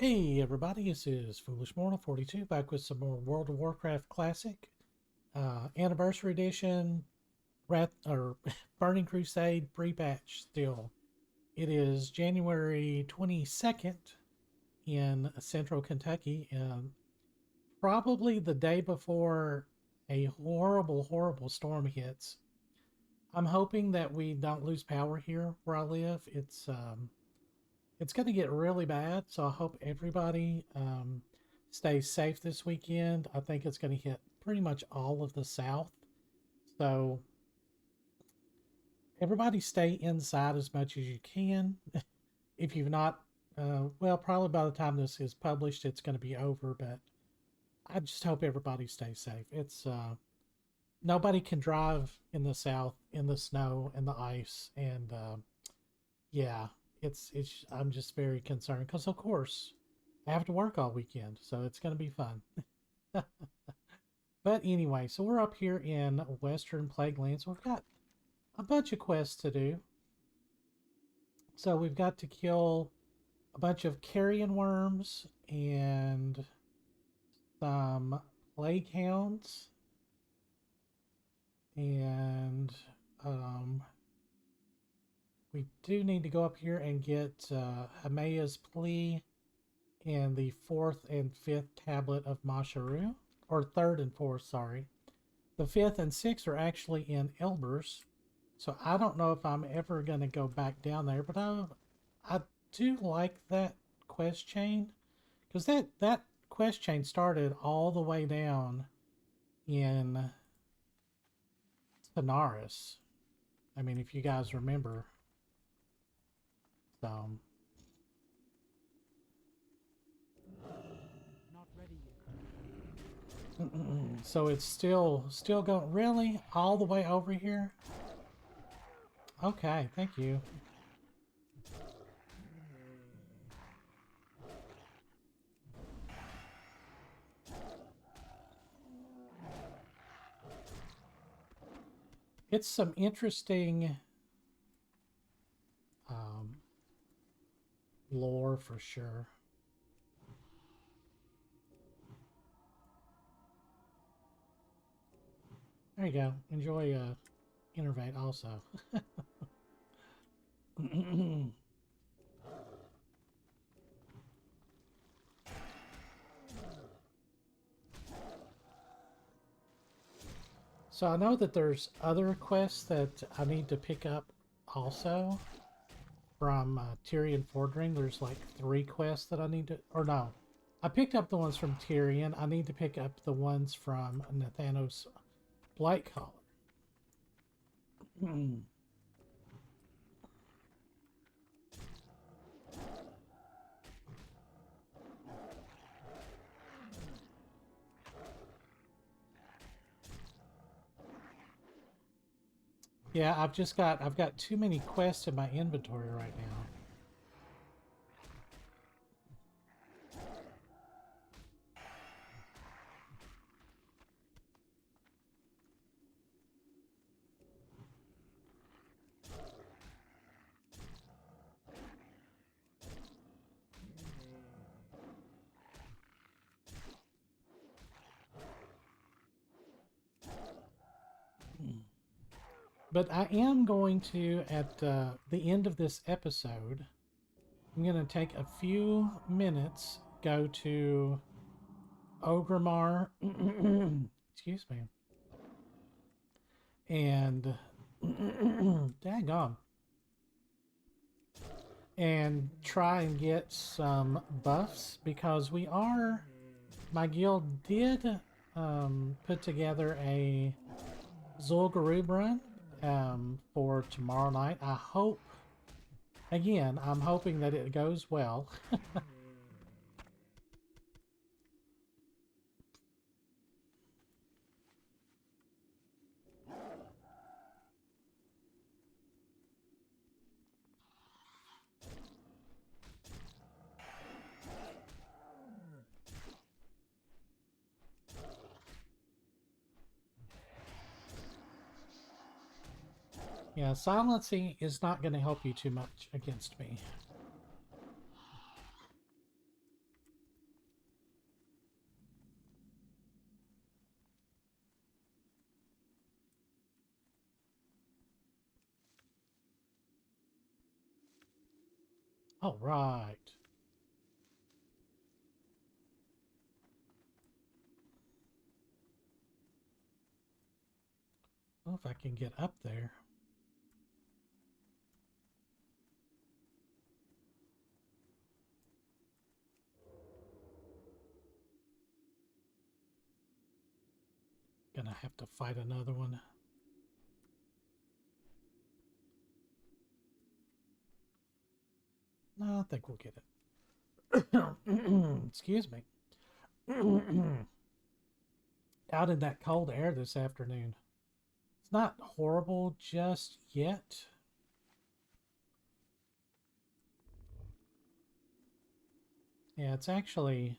Hey everybody, this is Foolish Mortal 42 back with some more World of Warcraft Classic Anniversary Edition Burning Crusade pre-patch still. It is January 22nd in central Kentucky, and probably the day before a horrible storm hits. I'm hoping that we don't lose power here where I live. It's going to get really bad, so I hope everybody stays safe this weekend. I think it's going to hit pretty much all of the South. So everybody stay inside as much as you can. If you've not, well, probably by the time this is published, it's going to be over, but I just hope everybody stays safe. It's nobody can drive in the South in the snow and the ice, and yeah, it's I'm just very concerned because of course I have to work all weekend, so it's going to be fun. But anyway, so we're up here in Western Plaguelands. We've got a bunch of quests to do. So we've got to kill a bunch of carrion worms and some plague hounds, and we do need to go up here and get Hamea's plea and the fourth and fifth tablet of Masharu, or third and fourth, sorry. The fifth and sixth are actually in Elbers, so I don't know if I'm ever going to go back down there, but I do like that quest chain, because that quest chain started all the way down in Sonaris. I mean, if you guys remember. So so it's still going, really, all the way over here. Okay, thank you. It's some interesting lore for sure. There you go. Enjoy Innervate also. So I know that there's other quests that I need to pick up also from Tyrion Fordring. There's like 3 quests that I need to, or no, I picked up the ones from Tyrion. I need to pick up the ones from Nathanos Blightcaller. Yeah, I've got too many quests in my inventory right now. But I am going to, at the end of this episode, I'm going to take a few minutes, go to Ogrimmar, excuse me, and daggone, and try and get some buffs, because my guild did put together a Zul'Gurub run for tomorrow night. I hope, again, I'm hoping that it goes well. Yeah, silencing is not going to help you too much against me. All right. Well, if I can get up there. Gonna have to fight another one. No, I think we'll get it. Excuse me. Out in that cold air this afternoon. It's not horrible just yet. Yeah, it's actually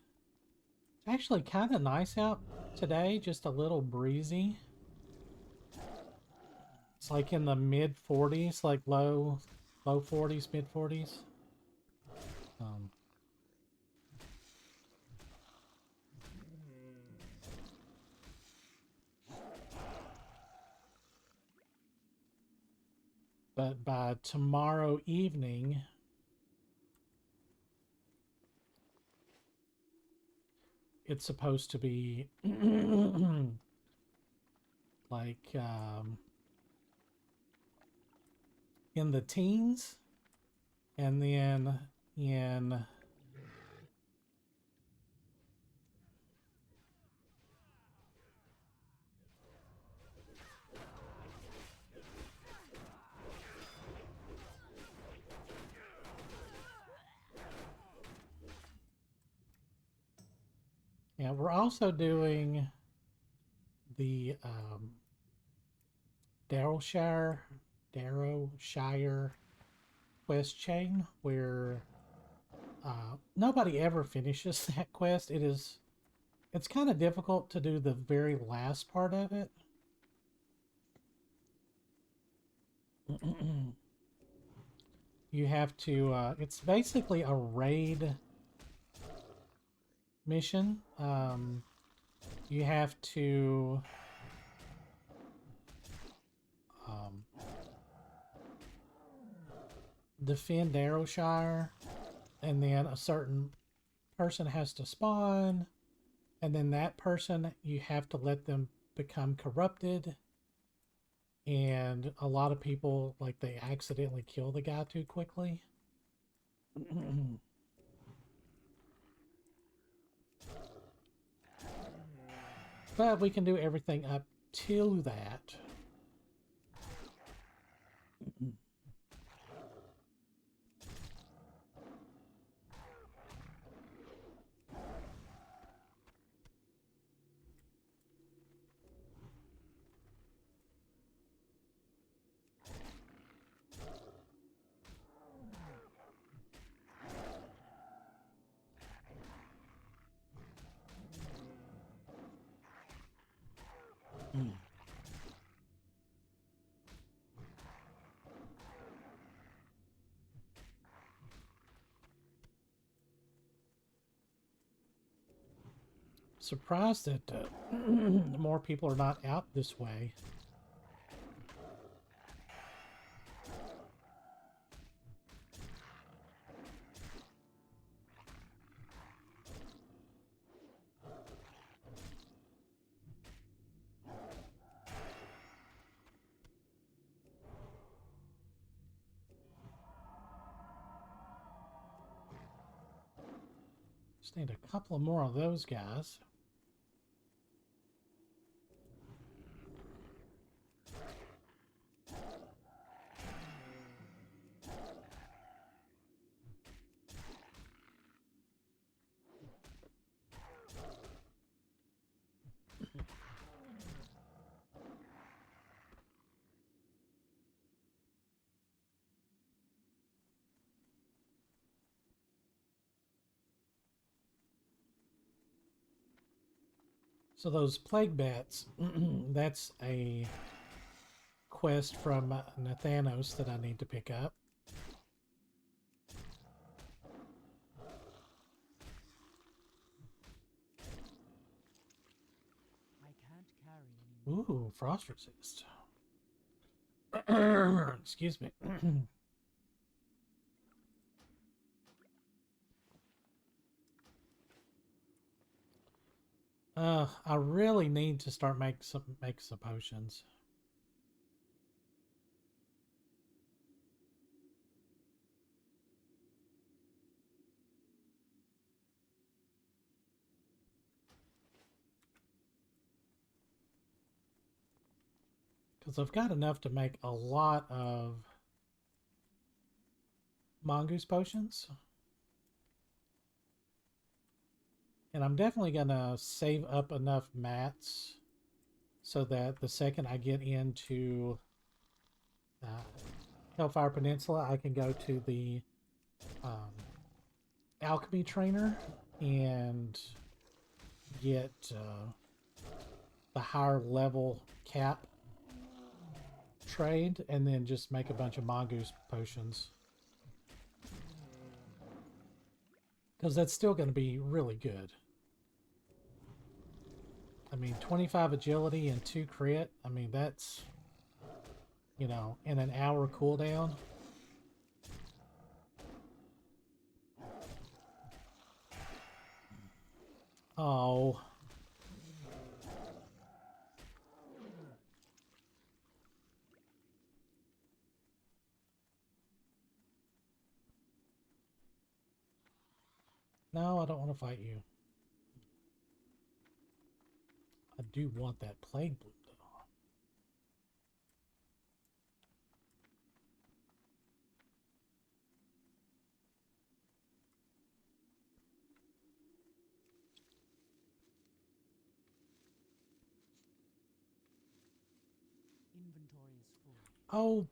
kind of nice out today, just a little breezy. It's like in the mid 40s, like low 40s, mid 40s. But by tomorrow evening, it's supposed to be like in the teens, and then in yeah, we're also doing the Darrowshire quest chain, where nobody ever finishes that quest. It's kind of difficult to do the very last part of it. You have to it's basically a raid mission. You have to defend Darrowshire, and then a certain person has to spawn, and then that person, you have to let them become corrupted. And a lot of people, like, they accidentally kill the guy too quickly. But we can do everything up to that. Surprised that more people are not out this way. Just need a couple more of those guys. So those plague bats, that's a quest from Nathanos that I need to pick up. I can't carry anymore. Ooh, frost resist. Excuse me. I really need to start make some potions. Because I've got enough to make a lot of mongoose potions. And I'm definitely going to save up enough mats so that the second I get into Hellfire Peninsula, I can go to the alchemy trainer and get the higher level cap trade and then just make a bunch of mongoose potions. Because that's still going to be really good. I mean, 25 agility and 2 crit. I mean, that's, you know, in an hour cooldown. Oh. No, I don't want to fight you. I do want that plague bloom, though. Inventory is full. Oh,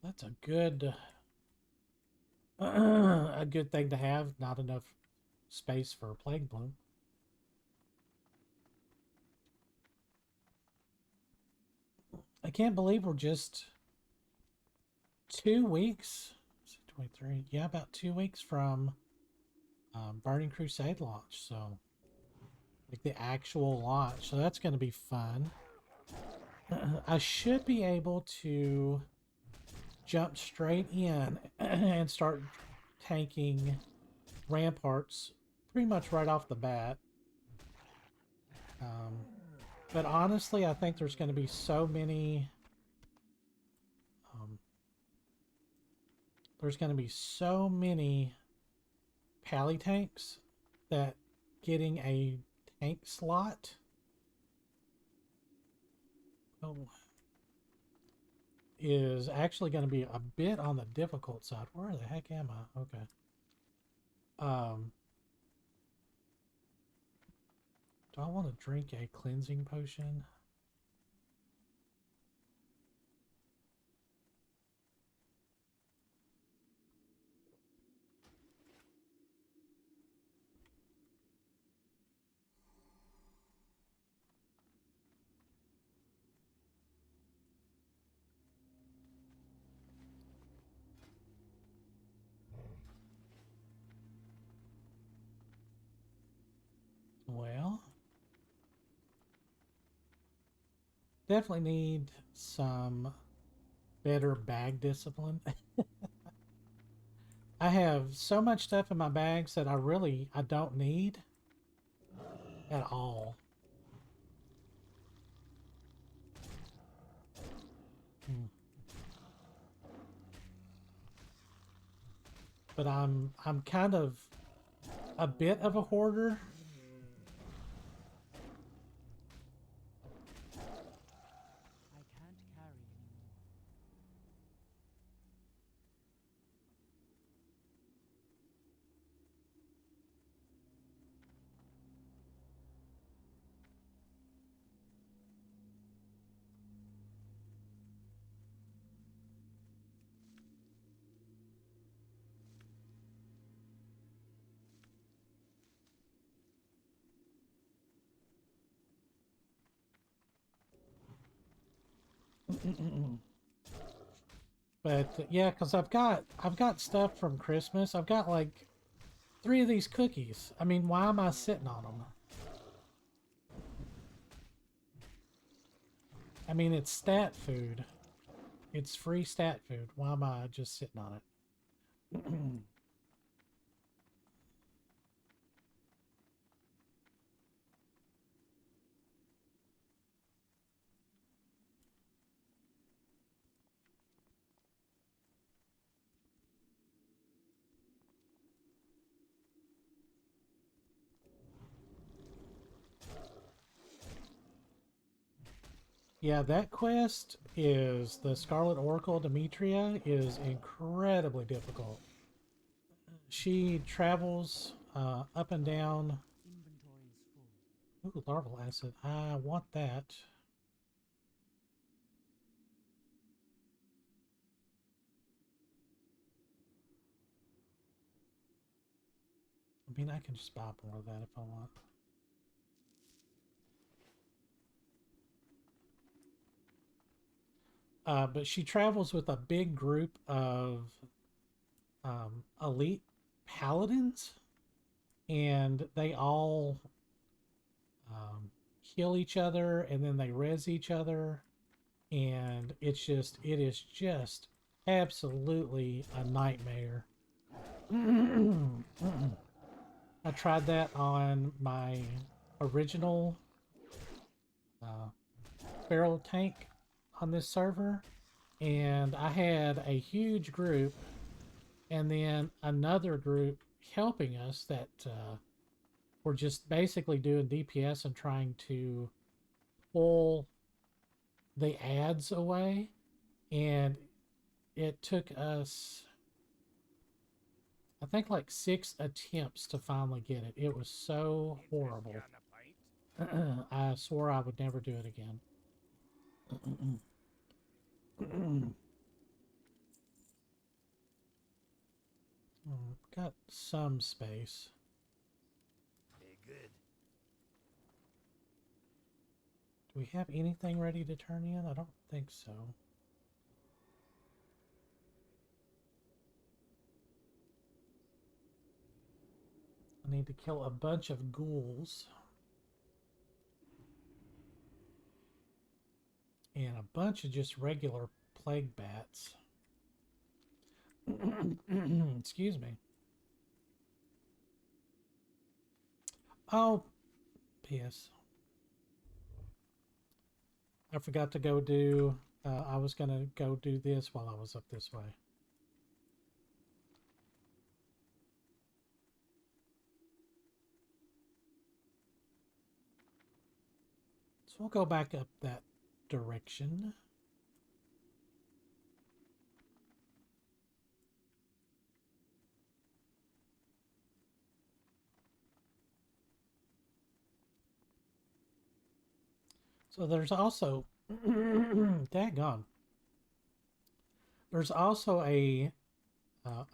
that's a good thing to have. Not enough space for a plague bloom. I can't believe we're just 2 weeks. 23. Yeah, about 2 weeks from Burning Crusade launch. So, like the actual launch. So that's going to be fun. I should be able to jump straight in and start tanking ramparts pretty much right off the bat. But honestly, I think there's going to be so many. There's going to be so many pally tanks that getting a tank slot is actually going to be a bit on the difficult side. Where the heck am I? Okay. Do I want to drink a cleansing potion? Well, definitely need some better bag discipline. I have so much stuff in my bags that I don't need at all. But I'm kind of a bit of a hoarder. I can't carry anymore. But yeah, because I've got stuff from Christmas. I've got like 3 of these cookies. I mean, why am I sitting on them? I mean, it's stat food. It's free stat food. Why am I just sitting on it? Yeah, that quest is the Scarlet Oracle Demetria is incredibly difficult. She travels up and down. Inventory is full. Ooh, larval acid. I want that. I mean, I can just buy more of that if I want. But she travels with a big group of elite paladins, and they all heal each other, and then they res each other, and it is just absolutely a nightmare. I tried that on my original uh, barrel tank on this server, and I had a huge group and then another group helping us that were just basically doing DPS and trying to pull the ads away. And it took us, I think, like 6 attempts to finally get it. It was so horrible. I swore I would never do it again. Got some space. Very good. Do we have anything ready to turn in? I don't think so. I need to kill a bunch of ghouls. And a bunch of just regular plague bats. Excuse me. Oh, P.S. I forgot to go do... I was going to go do this while I was up this way. So we'll go back up that direction. So there's also... Daggone. There's also a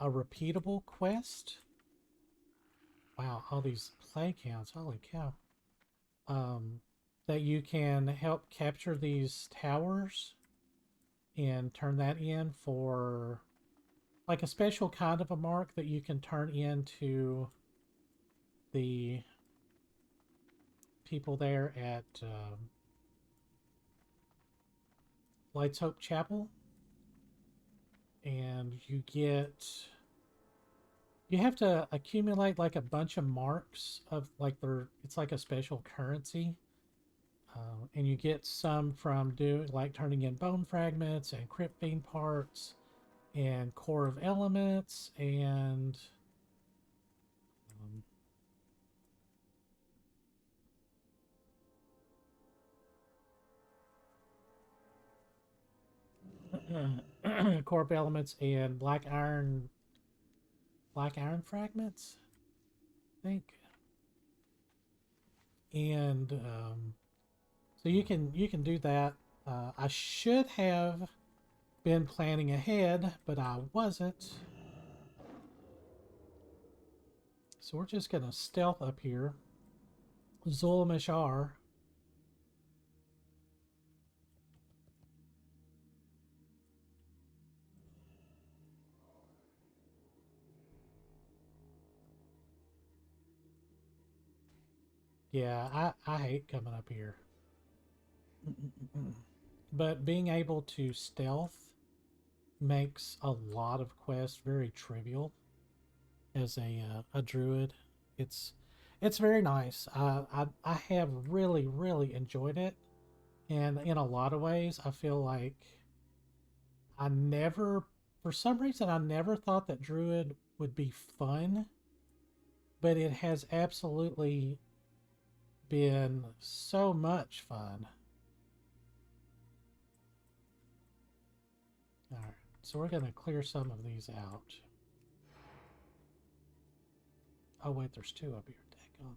repeatable quest. Wow, all these plague hounds. Holy cow. That you can help capture these towers and turn that in for like a special kind of a mark that you can turn into the people there at Lights Hope Chapel. And you have to accumulate like a bunch of marks of like it's like a special currency. And you get some from like turning in bone fragments and crypt fiend parts and core of elements and core of elements and black iron fragments, I think. And so you can do that. I should have been planning ahead, but I wasn't. So we're just gonna stealth up here. Zulmashar. Yeah, I hate coming up here. But being able to stealth makes a lot of quests very trivial as a druid. It's it's very nice. I have really enjoyed it, and in a lot of ways, I feel like I never, for some reason, I never thought that druid would be fun, but it has absolutely been so much fun. All right, so we're gonna clear some of these out. Oh wait, there's two up here. Daggone.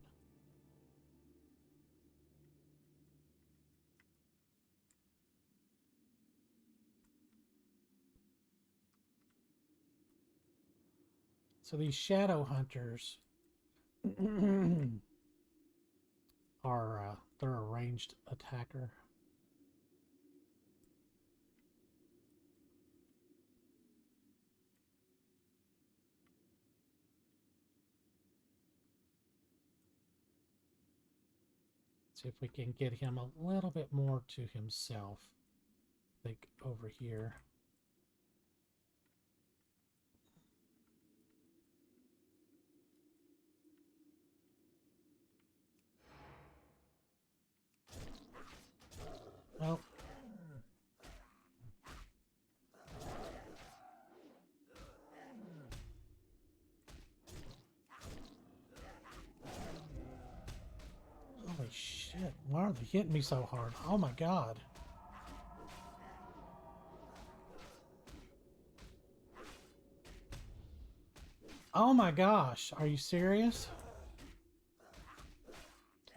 So these shadow hunters are they're a ranged attacker. See if we can get him a little bit more to himself. I think over here. Well, holy shit. Why are they hitting me so hard? Oh my god. Oh my gosh. Are you serious?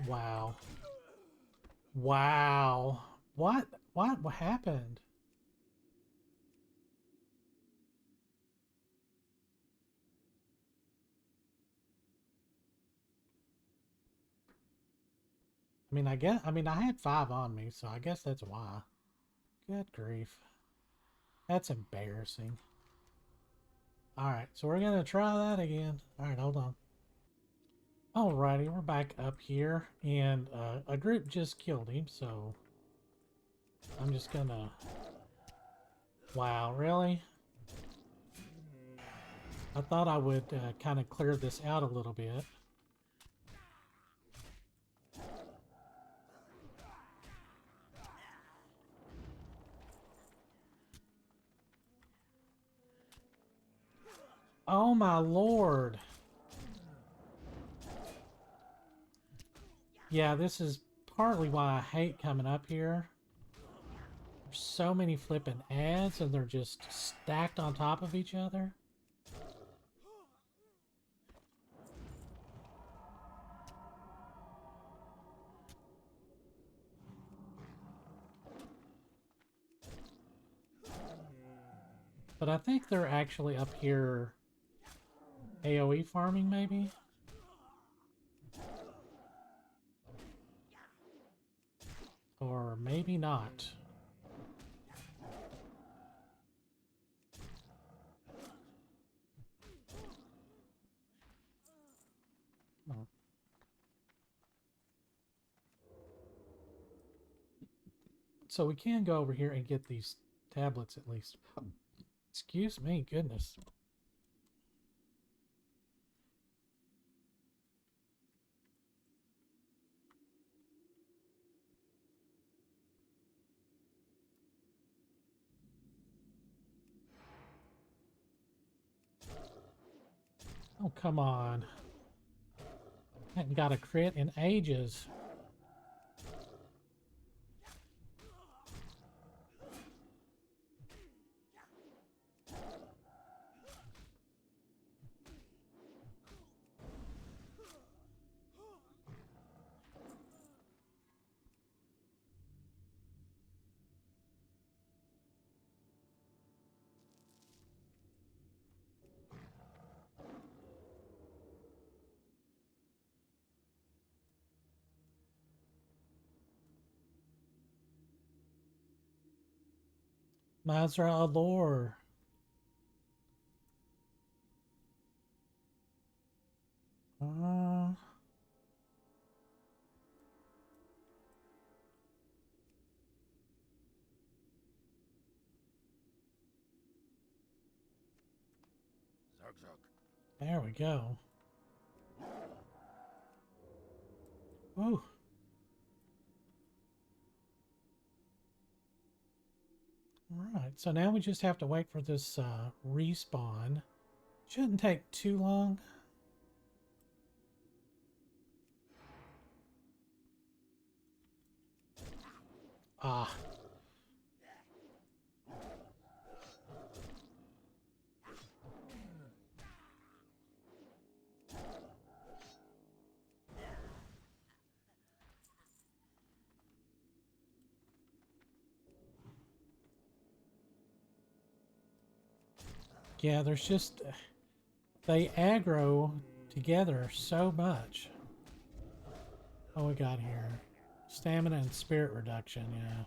Wow. Wow. What? What happened? I mean, I had 5 on me, so I guess that's why. Good grief. That's embarrassing. Alright, so we're gonna try that again. Alright, hold on. Alrighty, we're back up here, and a group just killed him, so I'm just gonna... Wow, really? I thought I would kind of clear this out a little bit. Oh my lord. Yeah, this is partly why I hate coming up here. There's so many flipping ads and they're just stacked on top of each other. But I think they're actually up here AoE farming maybe? Or maybe not. Oh. So we can go over here and get these tablets at least. Excuse me, goodness. Oh, come on. I haven't got a crit in ages. Mazra Allure. Uh, There we go. Ooh. Alright, so now we just have to wait for this respawn. Shouldn't take too long. Ah. Yeah, there's just... they aggro together so much. What we got here? Stamina and spirit reduction, yeah.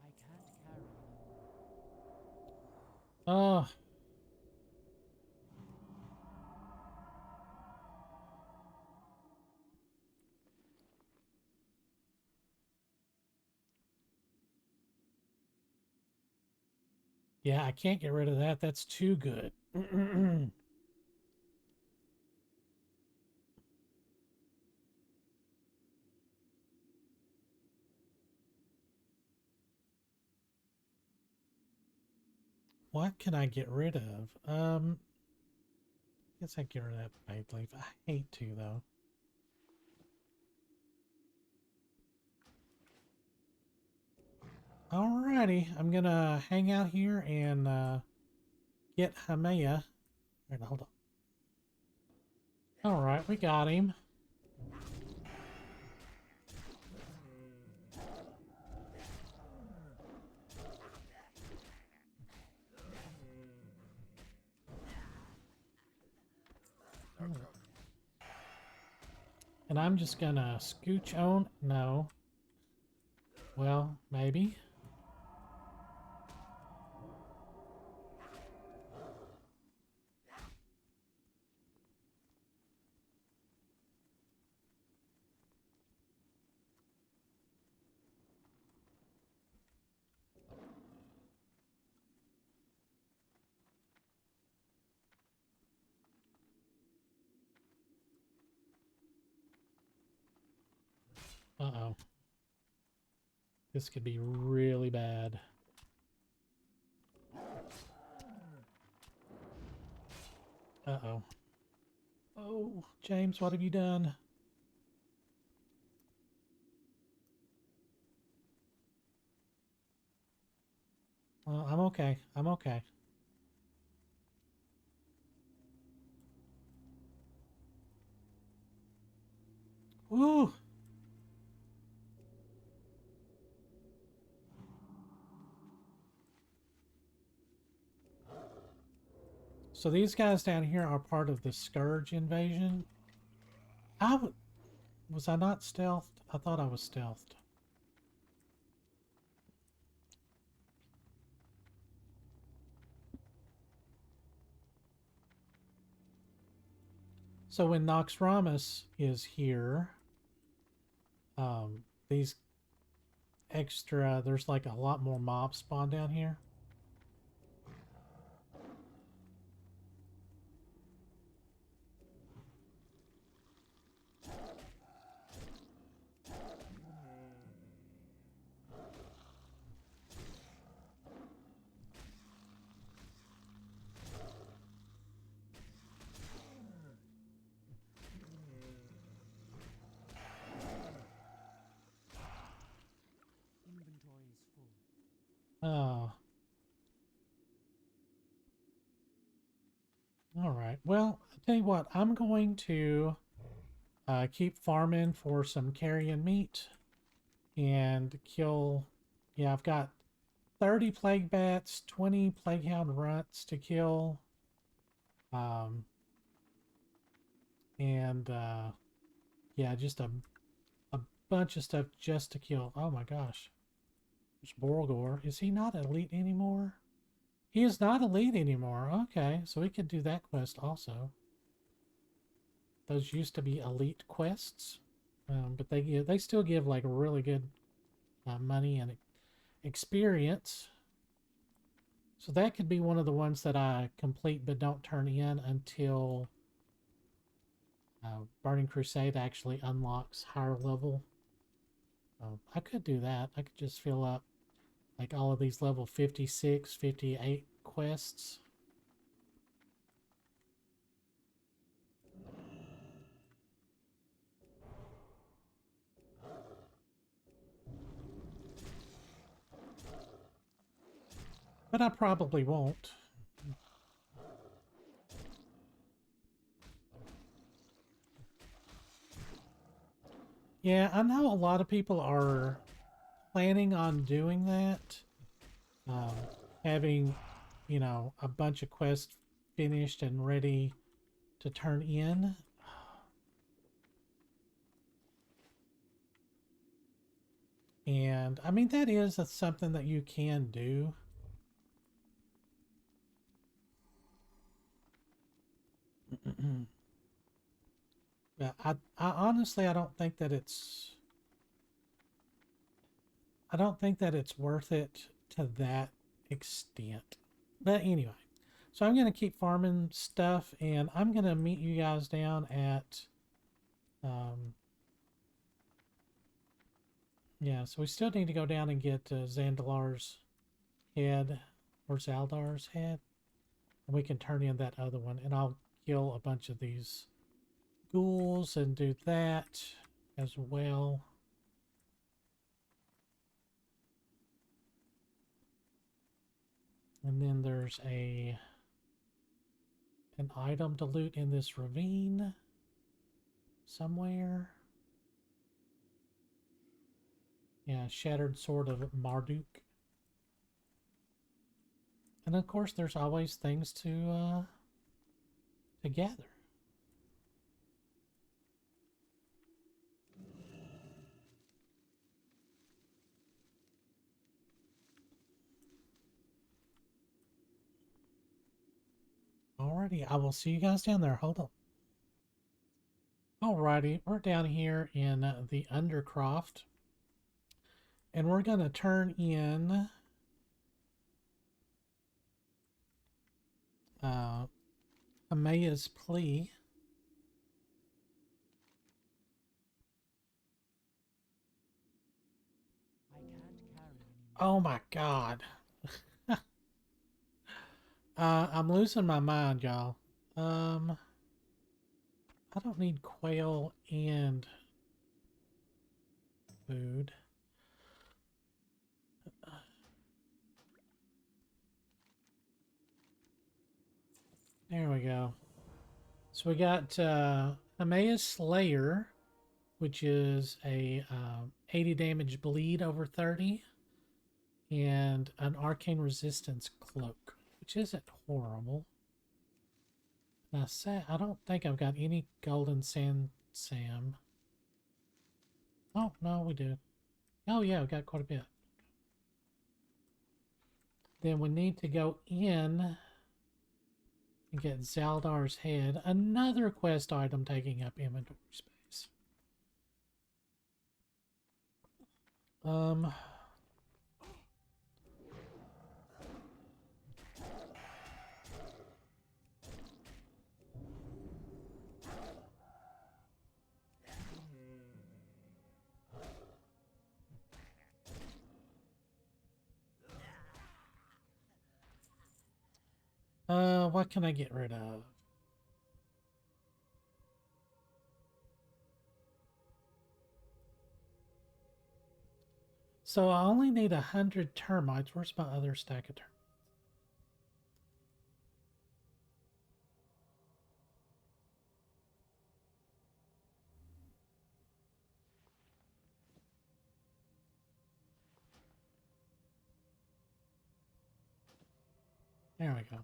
I can't carry anymore. Oh. Yeah, I can't get rid of that. That's too good. What can I get rid of? Guess I can get rid of that blade leaf. I hate to, though. Alrighty, I'm gonna hang out here and get Hamea. Wait, hold on. Alright, we got him. And I'm just gonna scooch on. No. Well, maybe. Uh-oh. This could be really bad. Uh-oh. Oh, James, what have you done? Well, I'm okay. I'm okay. Woo! So these guys down here are part of the Scourge invasion. Was I not stealthed? I thought I was stealthed. So when Noxramas is here, these there's like a lot more mobs spawn down here. Inventory is full. Oh. All right. Well, I'll tell you what, I'm going to keep farming for some carrion meat and kill Yeah, I've got 30 plague bats, 20 plague hound runts to kill. And yeah, just a bunch of stuff just to kill. Oh my gosh. There's Borgor. Is he not elite anymore? He is not elite anymore. Okay, so we could do that quest also. Those used to be elite quests, but they still give like really good money and experience. So that could be one of the ones that I complete but don't turn in until Burning Crusade actually unlocks higher level. I could do that. I could just fill up like all of these level 56, 58 quests. But I probably won't. Yeah, I know a lot of people are planning on doing that. Um, having, you know, a bunch of quests finished and ready to turn in. And I mean, that is something that you can do. But I honestly, I don't think that it's worth it to that extent. But anyway, so I'm going to keep farming stuff and I'm going to meet you guys down at, yeah, so we still need to go down and get Zandalar's head or Zaldar's head. And we can turn in that other one and I'll kill a bunch of these ghouls and do that as well. And then there's an item to loot in this ravine somewhere. Yeah, Shattered Sword of Marduk. And of course there's always things to gather. Alrighty, I will see you guys down there. Hold on. Alrighty, we're down here in the Undercroft. And we're going to turn in Amaya's plea. I can't carry anymore. Oh my god. I'm losing my mind, y'all. I don't need quail and food. There we go. So we got Amaya's Slayer, which is a 80 damage bleed over 30, and an arcane resistance cloak, which isn't horrible. Now, I don't think I've got any golden sand Sam. Oh, no, we do. Oh, yeah, we got quite a bit. Then we need to go in and get Zaldar's head. Another quest item taking up inventory space. What can I get rid of? So I only need 100 termites. Where's my other stack of termites? There we go.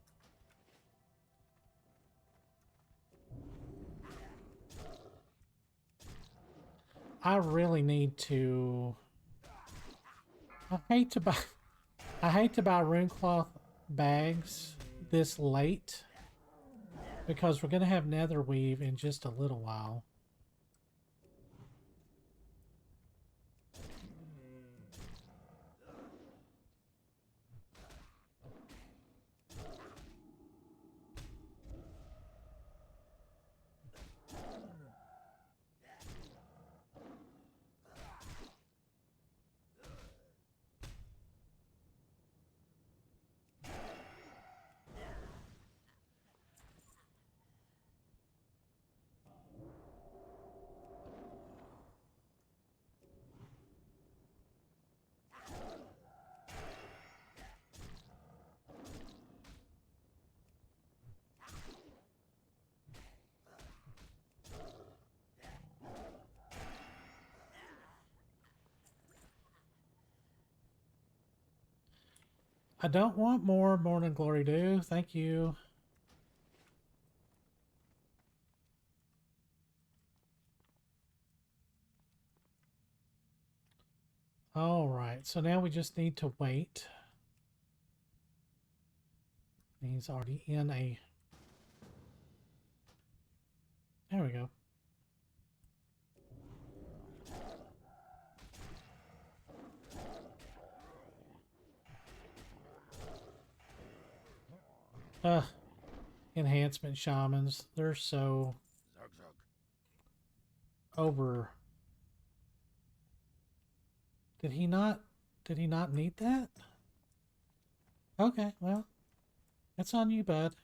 I really need to... I hate to buy... I hate to buy runecloth bags this late because we're going to have nether weave in just a little while. I don't want more Morning Glory Dew. Thank you. All right, so now we just need to wait. He's already in a... There we go. Enhancement shamans. They're so Zug zug. over... Did he not need that? Okay, well, it's on you, bud.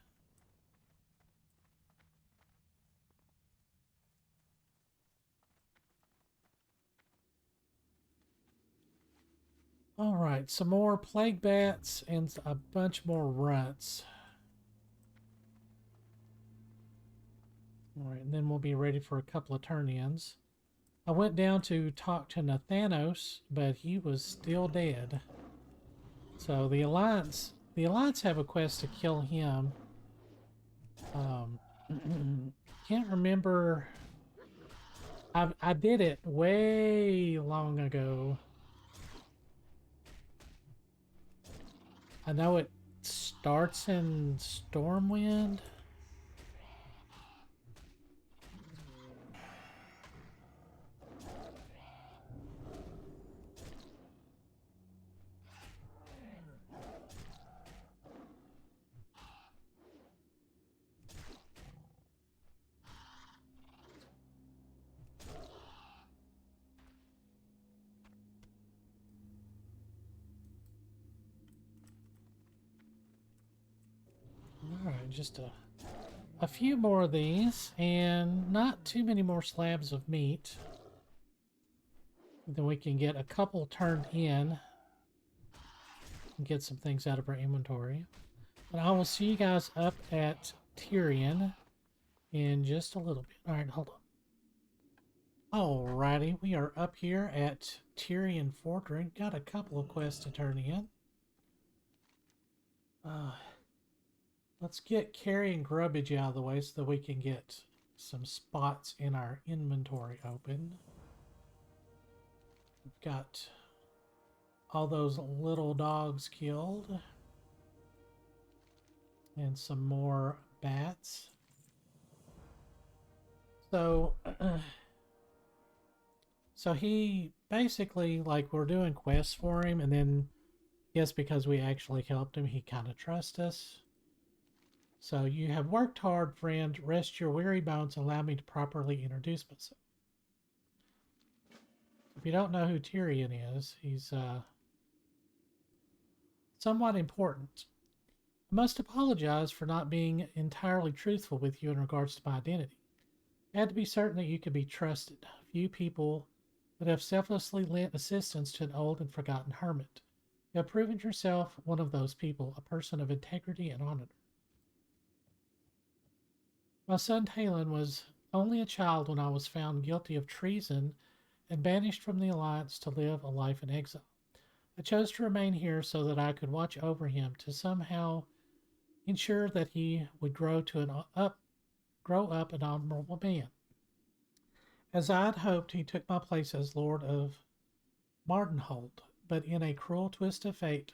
All right, some more plague bats and a bunch more runts. All right, and then we'll be ready for a couple of turn-ins. I went down to talk to Nathanos, but he was still dead. So the Alliance have a quest to kill him. Can't remember. I did it way long ago. I know it starts in Stormwind. Alright, just a few more of these, and not too many more slabs of meat. Then we can get a couple turned in and get some things out of our inventory. But I will see you guys up at Tyrion in just a little bit. Alright, hold on. Alrighty, we are up here at Tyrion Fortress. Got a couple of quests to turn in. Let's get carrying grubbage out of the way so that we can get some spots in our inventory open. We've got all those little dogs killed. And some more bats. So, so he basically, like, we're doing quests for him, and then, yes, because we actually helped him, he kind of trusts us. So, you have worked hard, friend. Rest your weary bones. Allow me to properly introduce myself. If you don't know who Tyrion is, he's somewhat important. I must apologize for not being entirely truthful with you in regards to my identity. I had to be certain that you could be trusted. Few people would have selflessly lent assistance to an old and forgotten hermit. You have proven yourself one of those people, a person of integrity and honor. My son Talon was only a child when I was found guilty of treason and banished from the Alliance to live a life in exile. I chose to remain here so that I could watch over him to somehow ensured that he would grow up an honorable man. As I had hoped, he took my place as Lord of Martenhold, but in a cruel twist of fate,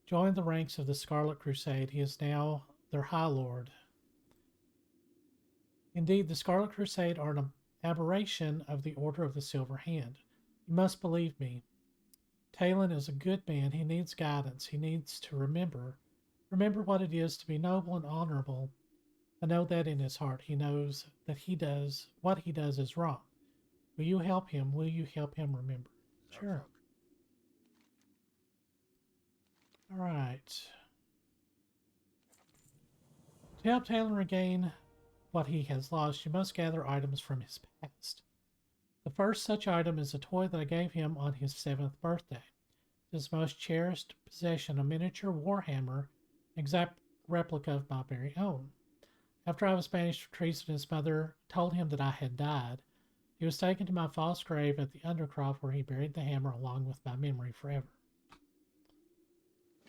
joined the ranks of the Scarlet Crusade. He is now their High Lord. Indeed, the Scarlet Crusade are an aberration of the Order of the Silver Hand. You must believe me. Talon is a good man. He needs guidance. He needs to remember what it is to be noble and honorable. I know that in his heart. He knows that what he does is wrong. Will you help him? Will you help him remember? Sure. All right. To help Talon regain what he has lost, you must gather items from his past. The first such item is a toy that I gave him on his 7th birthday. His most cherished possession, a miniature warhammer, exact replica of my very own. After I was banished for treason, his mother told him that I had died. He was taken to my false grave at the Undercroft, where he buried the hammer along with my memory forever.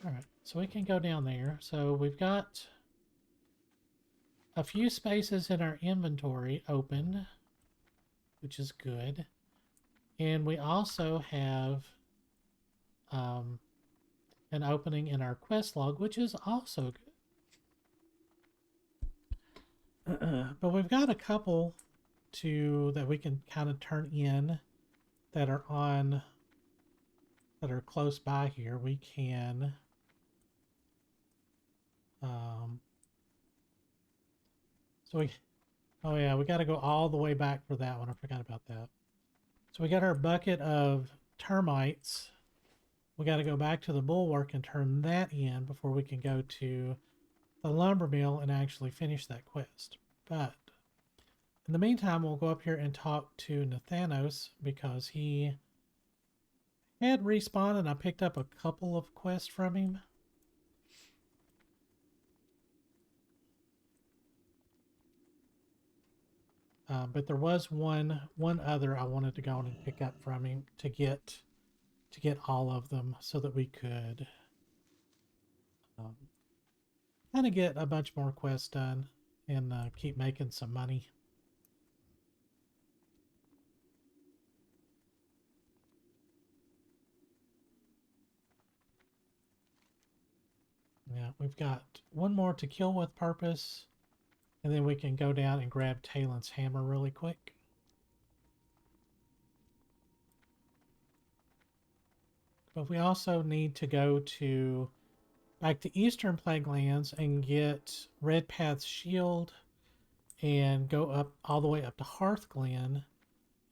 Alright, so we can go down there. So we've got a few spaces in our inventory open, which is good. And we also have an opening in our quest log, which is also good. But we've got a couple that we can kind of turn in that are close by here. We can oh yeah, we got to go all the way back for that one. I forgot about that. So we got our bucket of termites. We got to go back to the bulwark and turn that in before we can go to the lumber mill and actually finish that quest. But in the meantime, we'll go up here and talk to Nathanos because he had respawned and I picked up a couple of quests from him. But there was one other I wanted to go on and pick up from him to get all of them so that we could kind of get a bunch more quests done and keep making some money. Yeah, we've got one more to kill with purpose, and then we can go down and grab Talon's hammer really quick. But we also need to go back to Eastern Plaguelands and get Redpath's shield and go up all the way up to Hearthglen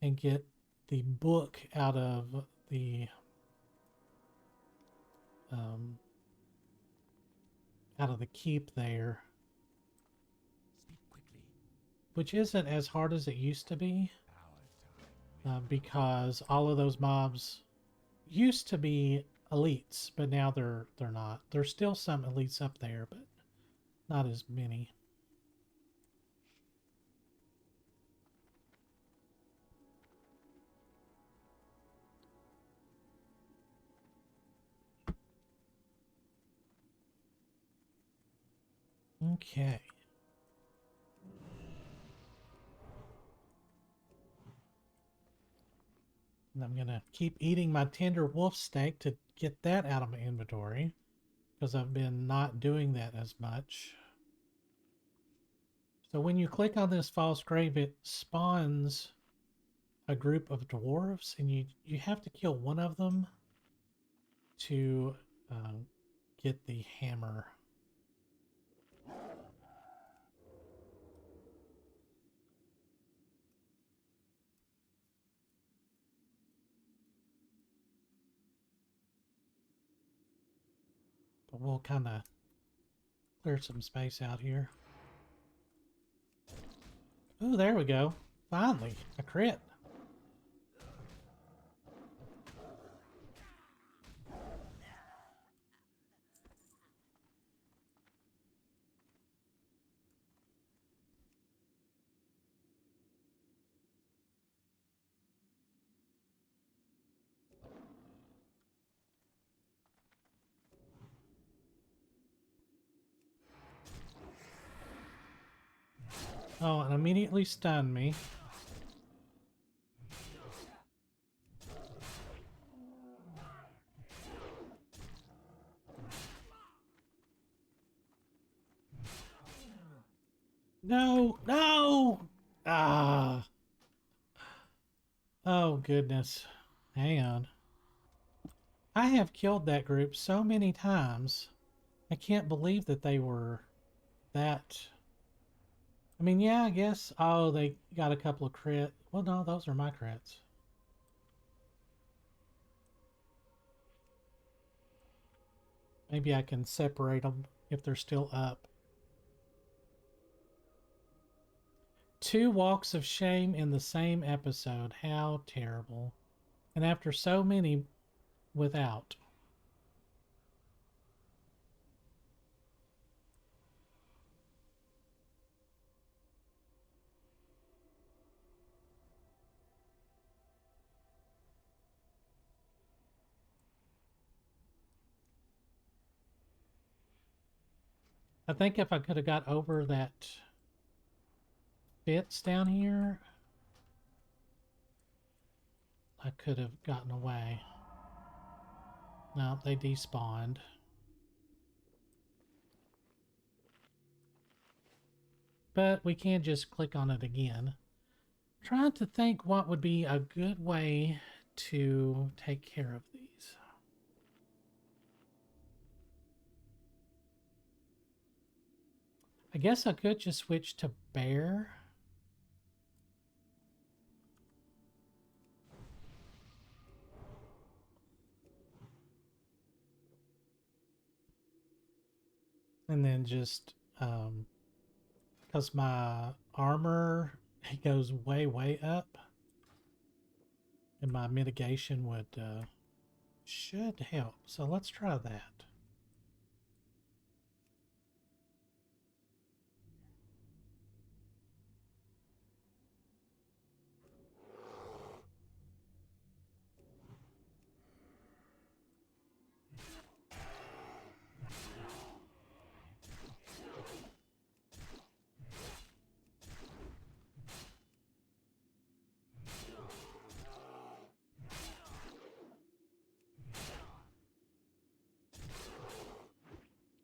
and get the book out of the keep there, which isn't as hard as it used to be, because all of those mobs used to be elites, but now they're not. There's still some elites up there, but not as many. Okay. And I'm gonna keep eating my tender wolf steak to get that out of my inventory, because I've been not doing that as much. So when you click on this false grave, it spawns a group of dwarves, and you have to kill one of them to get the hammer. But we'll kind of clear some space out here. Oh, there we go. Finally, a crit. Oh, and immediately stunned me. No, no! Ah. Oh, goodness. Hang on. I have killed that group so many times. I can't believe that they were that. I mean, yeah, I guess. Oh, they got a couple of crit. Well, no, those are my crits. Maybe I can separate them if they're still up. 2 walks of shame in the same episode. How terrible. And after so many without. I think if I could have got over that fits down here, I could have gotten away. No, they despawned. But we can just click on it again. Trying to think what would be a good way to take care of these. I guess I could just switch to bear. And then just, because my armor it goes way up, and my mitigation would, should help. So let's try that.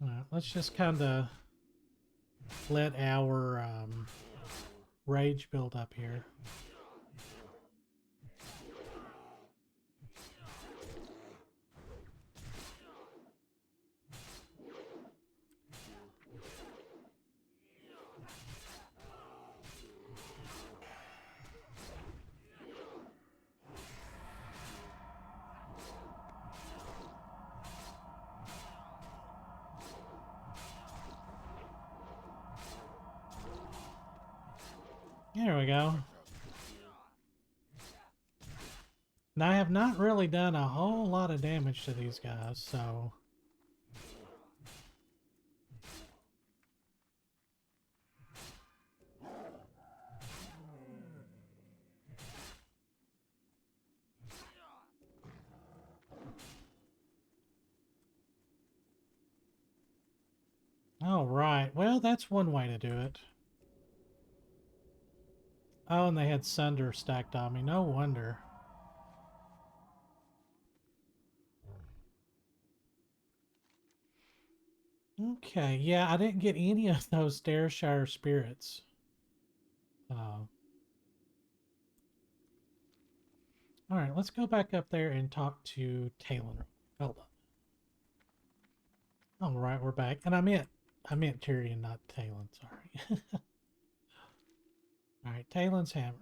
All right, let's just kind of let our rage build up here. There we go. And I have not really done a whole lot of damage to these guys, so... All right, well, that's one way to do it. Oh, and they had Sunder stacked on me. No wonder. Okay, yeah, I didn't get any of those Dareshire spirits. All right, let's go back up there and talk to Talon. Hold on. All right, we're back. And I meant Tyrion, not Talon. Sorry. All right, Talon's hammer.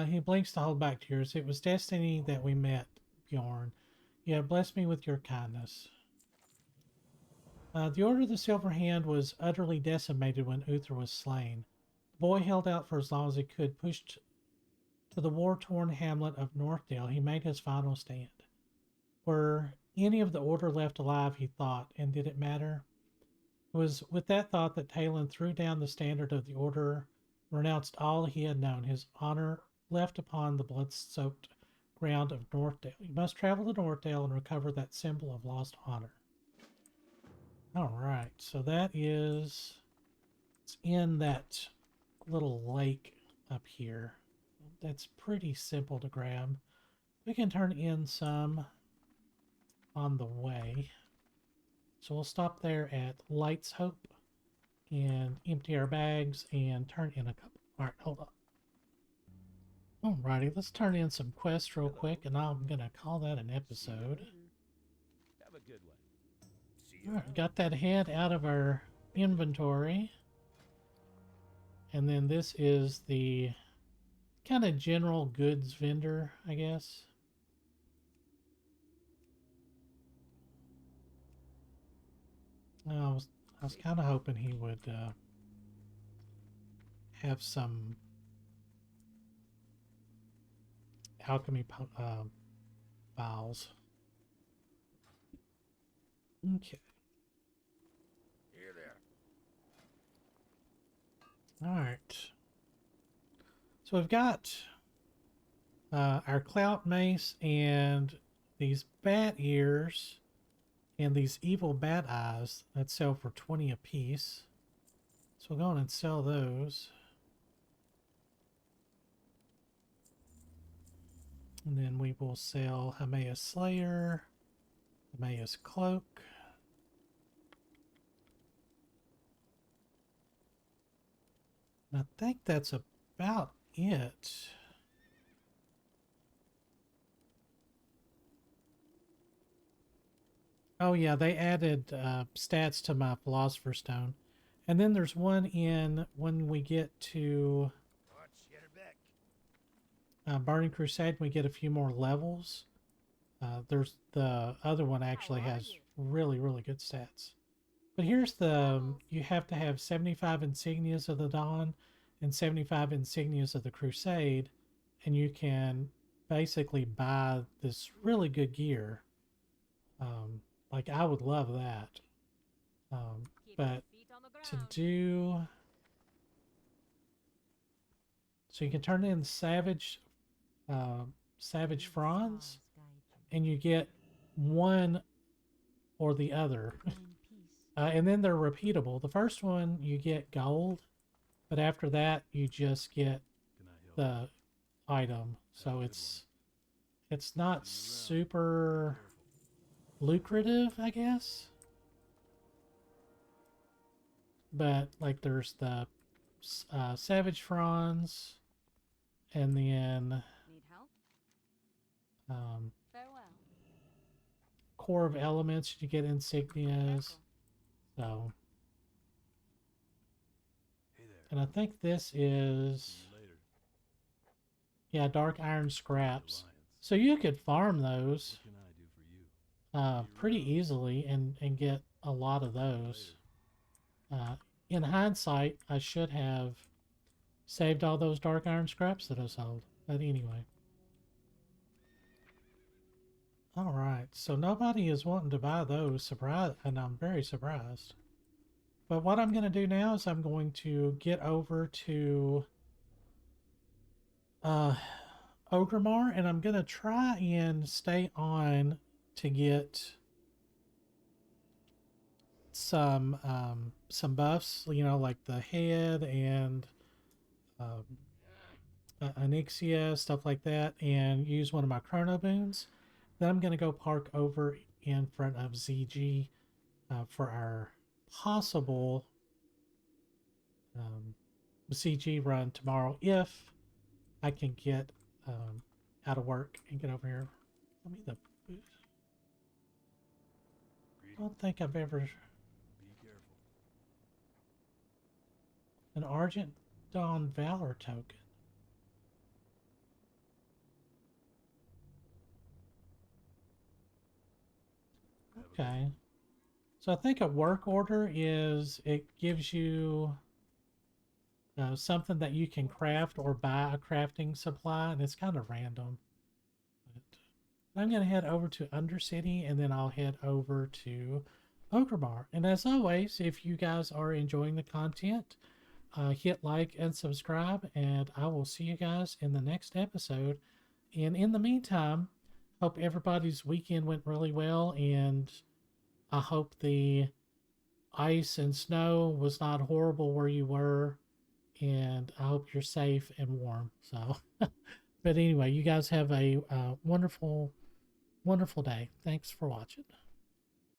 He blinks to hold back tears. It was destiny that we met, Bjorn. You have blessed me with your kindness. The Order of the Silver Hand was utterly decimated when Uther was slain. The boy held out for as long as he could, pushed to the war-torn hamlet of Northdale. He made his final stand. Were any of the Order left alive, he thought, and did it matter? It was with that thought that Talon threw down the standard of the Order, renounced all he had known, his honor left upon the blood-soaked ground of Northdale. He must travel to Northdale and recover that symbol of lost honor. All right, so that is It's in that little lake up here. That's pretty simple to grab. We can turn in some on the way. So we'll stop there at Light's Hope and empty our bags and turn in a couple. Alright, hold on. Alrighty, let's turn in some quests real quick, and I'm gonna call that an episode. Have a good one. See you. Alright, got that head out of our inventory. And then this is the kind of general goods vendor, I guess. I was kind of hoping he would have some alchemy vials. Okay. Here there. All right. So we've got our clout mace and these bat ears and these evil bat eyes that sell for 20 apiece. So we'll go on and sell those. And then we will sell Hamea's Slayer, Hamea's Cloak. And I think that's about it. Oh yeah, they added stats to my Philosopher's Stone. And then there's one in when we get to Watch your back. Burning Crusade, we get a few more levels. There's the other one actually has really, really good stats. But here's the, you have to have 75 insignias of the Dawn and 75 insignias of the Crusade, and you can basically buy this really good gear. Like, I would love that. But to do... So you can turn in Savage Fronds, and you get one or the other. And then they're repeatable. The first one, you get gold, but after that, you just get the item. So it's not super lucrative, I guess. But, like, there's the Savage Fronds, and then Need help? Farewell. Core of Elements, you get insignias. So, Hey there. and I think this is, See you later. yeah, Dark Iron Scraps. Alliance. So you could farm those What can I do for you? pretty easily and get a lot of those. In hindsight, I should have saved all those Dark Iron Scraps that I sold. But anyway. Alright, so nobody is wanting to buy those, and I'm very surprised. But what I'm going to do now is I'm going to get over to Ogremar, and I'm going to try and stay on to get some buffs, you know, like the head and Onyxia, stuff like that, and use one of my chrono boons. Then I'm going to go park over in front of ZG for our possible CG run tomorrow if I can get out of work and get over here. Let me the boot. I don't think I've ever... Be careful. An Argent Dawn Valor token. Okay. So I think a work order is, it gives you something that you can craft or buy a crafting supply, and it's kind of random. But I'm going to head over to Undercity, and then I'll head over to Ogremar. And as always, if you guys are enjoying the content, hit like and subscribe, and I will see you guys in the next episode. And in the meantime, hope everybody's weekend went really well, and I hope the ice and snow was not horrible where you were, and I hope you're safe and warm. So, but anyway, you guys have a wonderful, wonderful day. Thanks for watching.